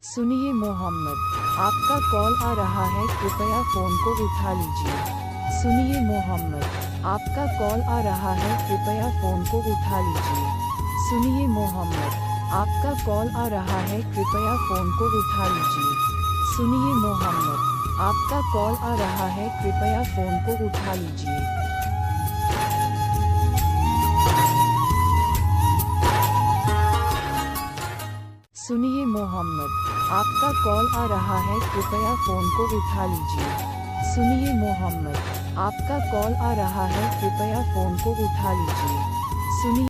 सुनिए मोहम्मद, आपका कॉल आ रहा है, कृपया फ़ोन को उठा लीजिए। सुनिए मोहम्मद, आपका कॉल आ रहा है, कृपया फ़ोन को उठा लीजिए। सुनिए मोहम्मद, आपका कॉल आ रहा है, कृपया फ़ोन को उठा लीजिए। सुनिए मोहम्मद, आपका कॉल आ रहा है, कृपया फ़ोन को उठा लीजिए। सुनिए मोहम्मद, आपका कॉल आ रहा है, कृपया फ़ोन को उठा लीजिए। सुनिए मोहम्मद, आपका कॉल आ रहा है, कृपया फ़ोन को उठा लीजिए। सुनिए